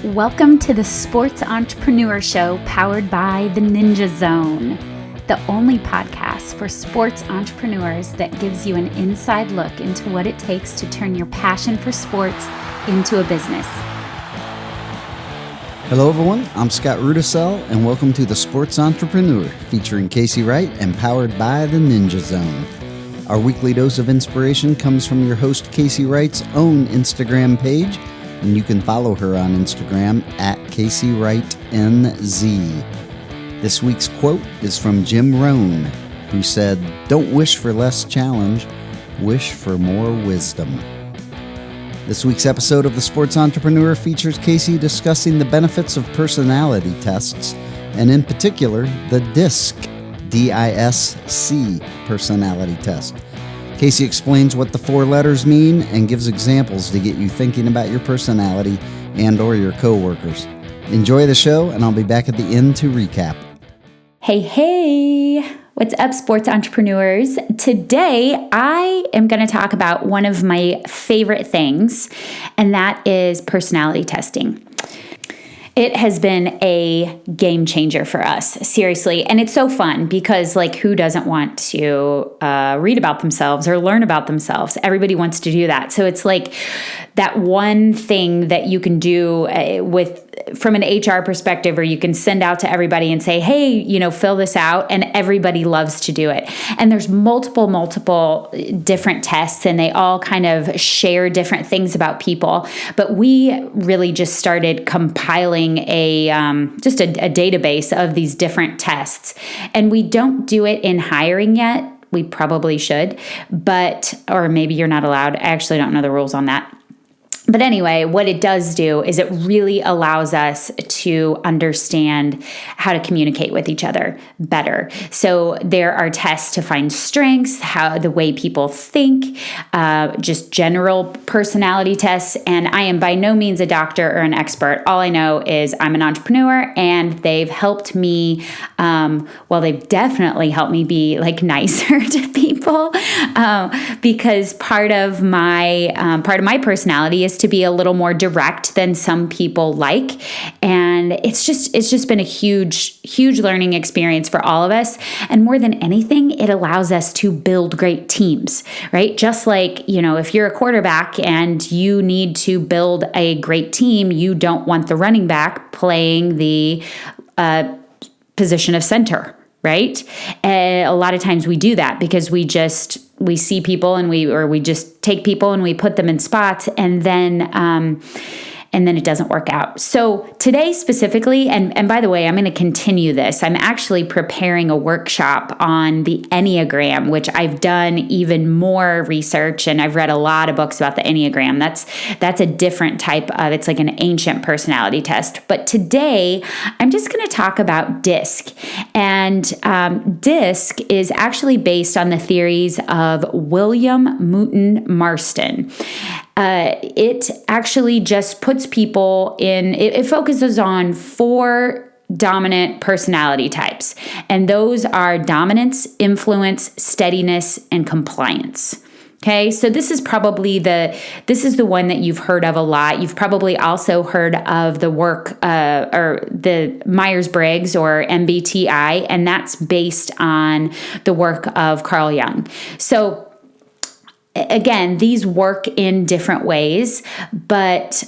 Welcome to the Sports Entrepreneur Show powered by the NinjaZone, the only podcast for sports entrepreneurs that gives you an inside look into what it takes to turn your passion for sports into a business. Hello everyone, I'm Scott Rudisell and welcome to the Sports Entrepreneur featuring Casey Wright and powered by the NinjaZone. Our weekly dose of inspiration comes from your host Casey Wright's own Instagram page, and you can follow her on Instagram at CaseyWrightNZ. This week's quote is from Jim Rohn, who said, "Don't wish for less challenge, wish for more wisdom." This week's episode of The Sports Entrepreneur features Casey discussing the benefits of personality tests, and in particular, the DISC, D-I-S-C personality test. Casey explains what the four letters mean and gives examples to get you thinking about your personality and or your coworkers. Enjoy the show, and I'll be back at the end to recap. Hey, what's up, sports entrepreneurs? Today, I am going to talk about one of my favorite things, and that is personality testing. It has been a game changer for us, seriously. And it's so fun because, who doesn't want to read about themselves or learn about themselves? Everybody wants to do that. So it's like that one thing that you can do from an HR perspective, or you can send out to everybody and say, hey, fill this out. And everybody loves to do it. And there's multiple different tests, and they all kind of share different things about people. But we really just started compiling a database of these different tests. And we don't do it in hiring yet. We probably should, or maybe you're not allowed. I actually don't know the rules on that. But anyway, what it does do is it really allows us to understand how to communicate with each other better. So there are tests to find strengths, how the way people think, just general personality tests. And I am by no means a doctor or an expert. All I know is I'm an entrepreneur, and they've helped me. They've definitely helped me be nicer to people, because part of my personality is to be a little more direct than some people like. And it's just been a huge learning experience for all of us. And more than anything, it allows us to build great teams, right? Just like, if you're a quarterback and you need to build a great team, you don't want the running back playing the position of center, right? A lot of times we do that because we see people and we just take people and we put them in spots, and then it doesn't work out. So today specifically, and by the way, I'm going to continue this. I'm actually preparing a workshop on the Enneagram, which I've done even more research, and I've read a lot of books about the Enneagram. That's a different type of, it's like an ancient personality test. But today, I'm just going to talk about DISC. And DISC is actually based on the theories of William Moulton Marston. It actually just puts people in, it focuses on 4 dominant personality types. And those are dominance, influence, steadiness, and compliance. Okay, so this is the one that you've heard of a lot. You've probably also heard of the work or the Myers-Briggs or MBTI, and that's based on the work of Carl Jung. So again, these work in different ways, but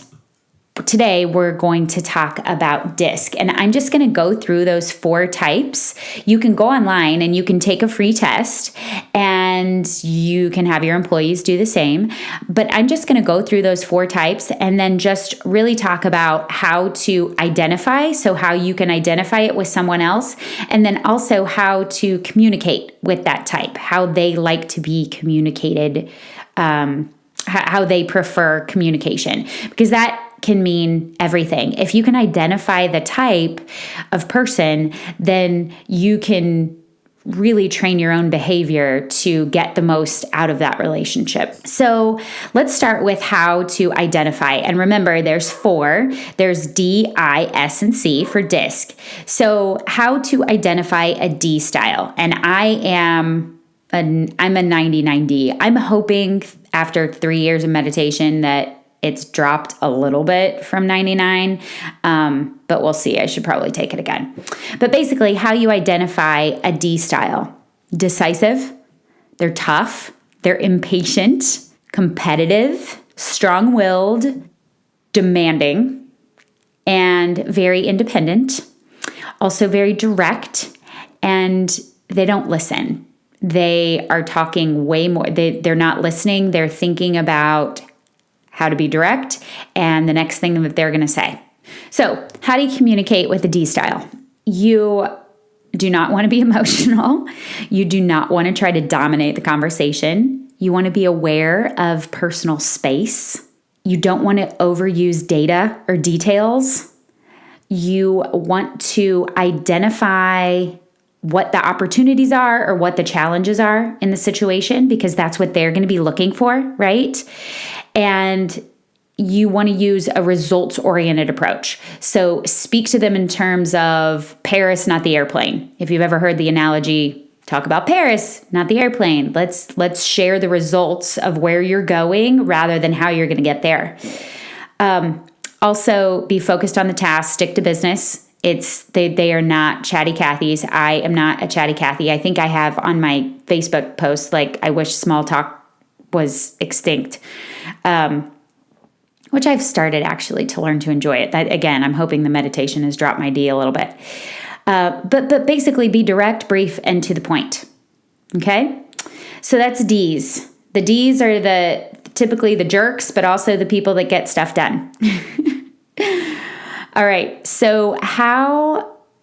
today we're going to talk about DISC, and I'm just going to go through those 4 types. You can go online and you can take a free test, and you can have your employees do the same. But I'm just going to go through those 4 types and then just really talk about how to identify, so how you can identify it with someone else, and then also how to communicate with that type, how they like to be communicated, how they prefer communication, because that can mean everything. If you can identify the type of person, then you can really train your own behavior to get the most out of that relationship. So let's start with how to identify. And remember, there's 4. There's D, I, S, and C for DISC. So how to identify a D style. And I'm a 99D. I'm hoping after 3 years of meditation that It's dropped a little bit from 99, but we'll see. I should probably take it again. But basically, how you identify a D style: decisive, they're tough, they're impatient, competitive, strong-willed, demanding, and very independent. Also very direct, and they don't listen. They are talking way more. They're not listening. They're thinking about how to be direct and the next thing that they're going to say. So how do you communicate with the D style? You do not want to be emotional. You do not want to try to dominate the conversation. You want to be aware of personal space. You don't want to overuse data or details. You want to identify what the opportunities are or what the challenges are in the situation, because that's what they're going to be looking for, right? And you want to use a results-oriented approach. So speak to them in terms of Paris, not the airplane. If you've ever heard the analogy, talk about Paris, not the airplane. Let's share the results of where you're going rather than how you're going to get there. Also, be focused on the task, stick to business. They are not chatty Cathys. I am not a chatty Cathy. I think I have on my Facebook post, like, I wish small talk was extinct, which I've started actually to learn to enjoy it. That, again, I'm hoping the meditation has dropped my D a little bit. But basically be direct, brief, and to the point. Okay? So that's D's. The D's are typically the jerks, but also the people that get stuff done. All right. So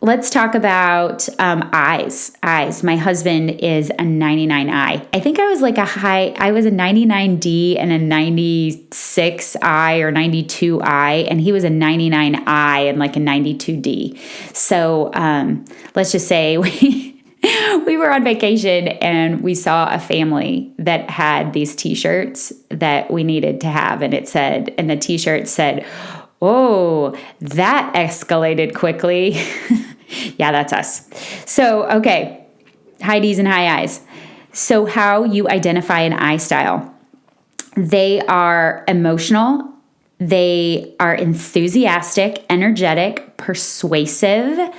let's talk about I's. My husband is a 99I. I think I was I was a 99D and a 96I or 92I, and he was a 99I and like a 92D. So let's just say we were on vacation and we saw a family that had these t-shirts that we needed to have. And the t-shirt said, "Oh, that escalated quickly." Yeah, that's us. So, okay, high D's and high I's. So how you identify an I style. They are emotional. They are enthusiastic, energetic, persuasive,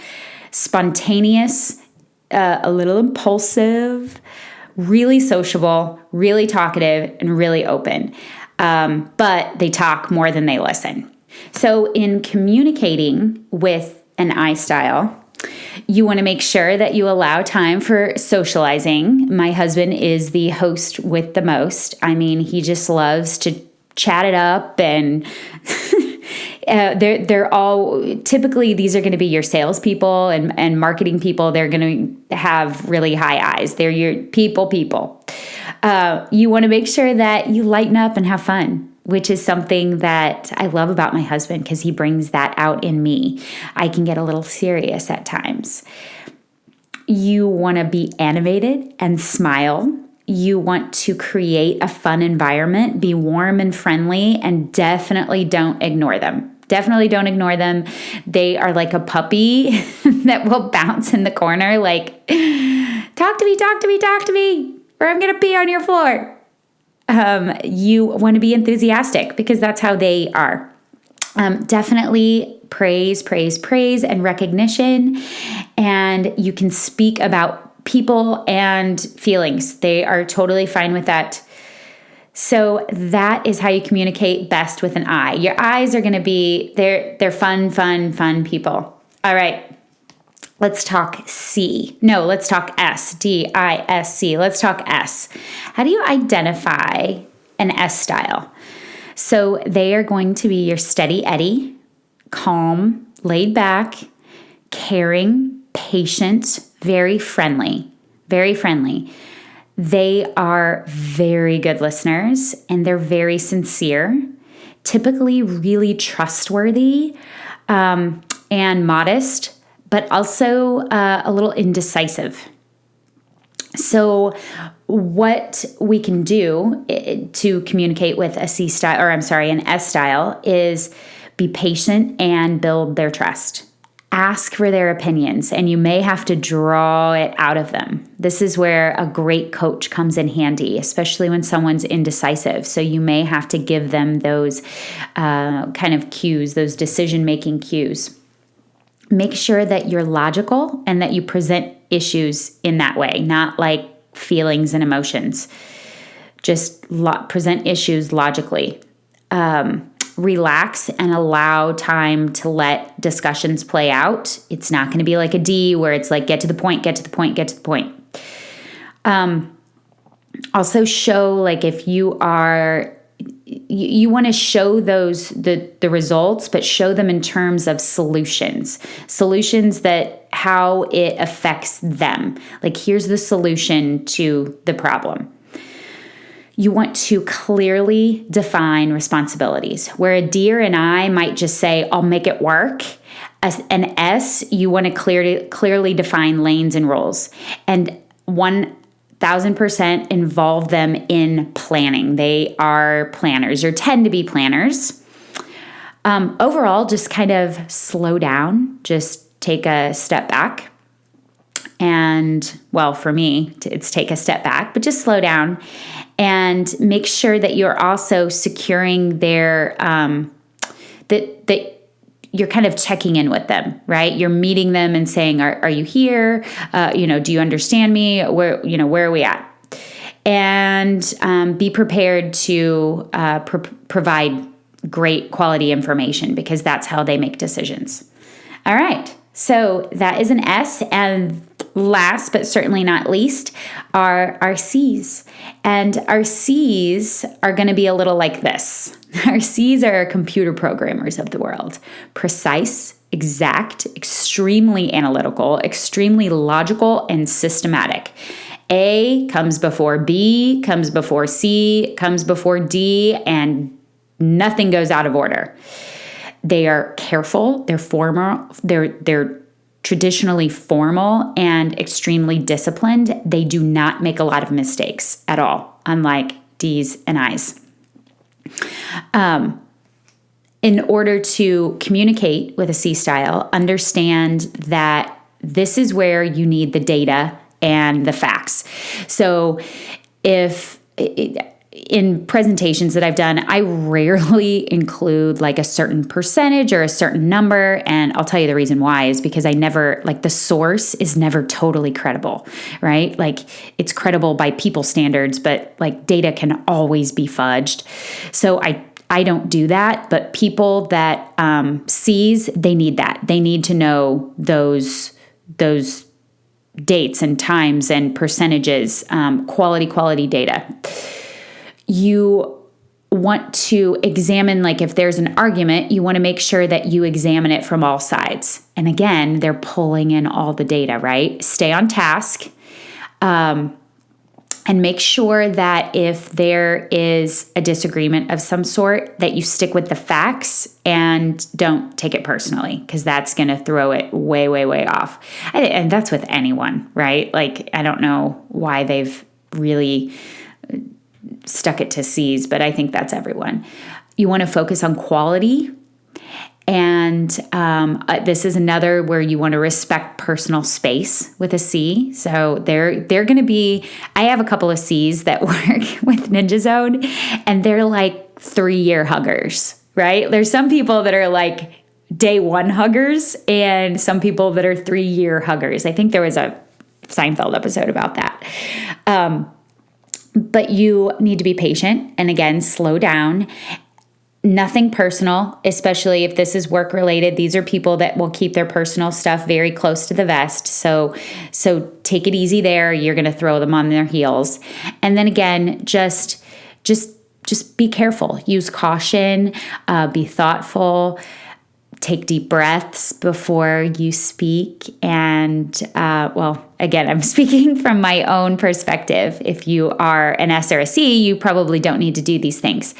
spontaneous, a little impulsive, really sociable, really talkative, and really open. But they talk more than they listen. So in communicating with an I style, you want to make sure that you allow time for socializing. My husband is the host with the most. I mean, he just loves to chat it up, and they're all, typically these are going to be your salespeople and marketing people. They're going to have really high I's. They're your people. You want to make sure that you lighten up and have fun, which is something that I love about my husband because he brings that out in me. I can get a little serious at times. You want to be animated and smile. You want to create a fun environment, be warm and friendly, and definitely don't ignore them. Definitely don't ignore them. They are like a puppy that will bounce in the corner like, talk to me, or I'm going to pee on your floor. You want to be enthusiastic because that's how they are. Definitely praise, and recognition. And you can speak about people and feelings. They are totally fine with that. So that is how you communicate best with an I. Your I's are going to be, they're fun people. All right. Let's talk C. No, let's talk S. D-I-S-C. Let's talk S. How do you identify an S style? So they are going to be your steady Eddie, calm, laid back, caring, patient, very friendly. They are very good listeners and they're very sincere, typically really trustworthy and modest, but also a little indecisive. So what we can do to communicate with an S style is be patient and build their trust. ask for their opinions, and you may have to draw it out of them. This is where a great coach comes in handy, especially when someone's indecisive. So you may have to give them those kind of cues, those decision-making cues. Make sure that you're logical and that you present issues in that way, not like feelings and emotions. Just present issues logically. Relax and allow time to let discussions play out. It's not going to be like a D where it's like, get to the point, get to the point, get to the point. Also show, like, if you are, you want to show the results, but show them in terms of solutions that how it affects them. Like, here's the solution to the problem. You want to clearly define responsibilities. Where a D or an I might just say, I'll make it work. As an S, you want to clearly define lanes and roles. And 1000% involve them in planning. They are planners or tend to be planners. Overall, just kind of slow down. Just take a step back. And, well, for me, it's take a step back, but just slow down and make sure that you're also securing their, that you're kind of checking in with them, right? You're meeting them and saying, are you here? Do you understand me? Where are we at? And be prepared to provide great quality information, because that's how they make decisions. All right. So that is an S. And last but certainly not least are our C's. And our C's are going to be a little like this. Our C's are computer programmers of the world. Precise, exact, extremely analytical, extremely logical, and systematic. A comes before B, comes before C, comes before D, and nothing goes out of order. They are careful, they're formal, they're traditionally formal and extremely disciplined. They do not make a lot of mistakes at all, unlike D's and I's. In order to communicate with a C style, understand that this is where you need the data and the facts. So in presentations that I've done, I rarely include like a certain percentage or a certain number. And I'll tell you the reason why is because the source is never totally credible, right? Like, it's credible by people standards, but like data can always be fudged. So I don't do that, but people that C's, they need that. They need to know those dates and times and percentages, quality data. You want to examine, like, if there's an argument, you want to make sure that you examine it from all sides. And again, they're pulling in all the data, right? Stay on task, and make sure that if there is a disagreement of some sort, that you stick with the facts and don't take it personally, because that's going to throw it way, way, way off. And that's with anyone, right? Like, I don't know why they've really stuck it to C's, but I think that's everyone. You want to focus on quality. And this is another where you want to respect personal space with a C. So they're going to be, I have a couple of C's that work with NinjaZone, and they're like 3-year huggers, right? There's some people that are like day 1 huggers and some people that are 3-year huggers. I think there was a Seinfeld episode about that. But you need to be patient and, again, slow down. Nothing personal, especially if this is work related. These are people that will keep their personal stuff very close to the vest. So take it easy there. You're going to throw them on their heels. And then again, just be careful. Use caution. Be thoughtful. Take deep breaths before you speak. And, again, I'm speaking from my own perspective. If you are an S or a C, you probably don't need to do these things.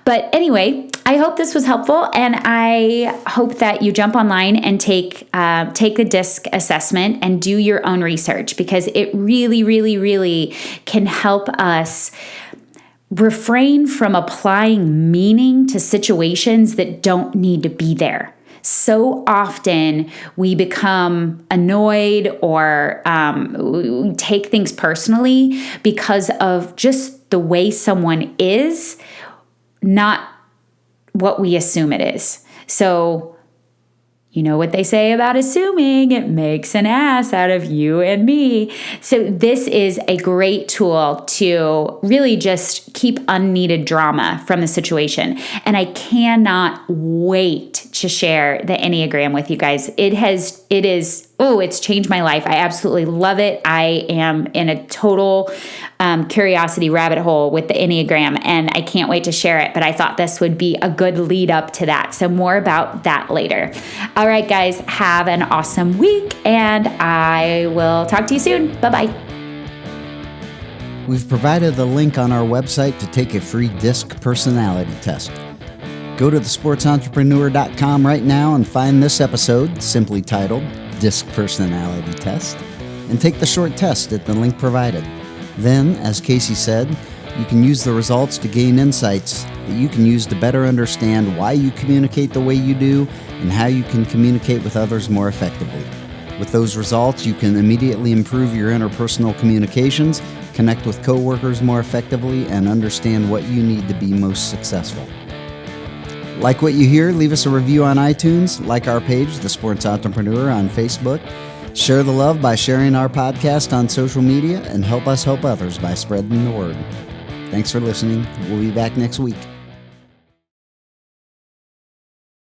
But anyway, I hope this was helpful, and I hope that you jump online and take the DISC assessment and do your own research, because it really, really, really can help us refrain from applying meaning to situations that don't need to be there. So often we become annoyed or we take things personally because of just the way someone is, not what we assume it is. So, you know what they say about assuming, it makes an ass out of you and me. So this is a great tool to really just keep unneeded drama from the situation. And I cannot wait to share the Enneagram with you guys. It's changed my life. I absolutely love it. I am in a total curiosity rabbit hole with the Enneagram, and I can't wait to share it. But I thought this would be a good lead up to that. So more about that later. All right, guys, have an awesome week, and I will talk to you soon. Bye-bye. We've provided the link on our website to take a free DISC personality test. Go to thesportsentrepreneur.com right now and find this episode, simply titled DISC Personality Test, and take the short test at the link provided. Then, as Casey said, you can use the results to gain insights that you can use to better understand why you communicate the way you do and how you can communicate with others more effectively. With those results, you can immediately improve your interpersonal communications, connect with coworkers more effectively, and understand what you need to be most successful. Like what you hear, leave us a review on iTunes, like our page, The Sports Entrepreneur, on Facebook. Share the love by sharing our podcast on social media, and help us help others by spreading the word. Thanks for listening. We'll be back next week.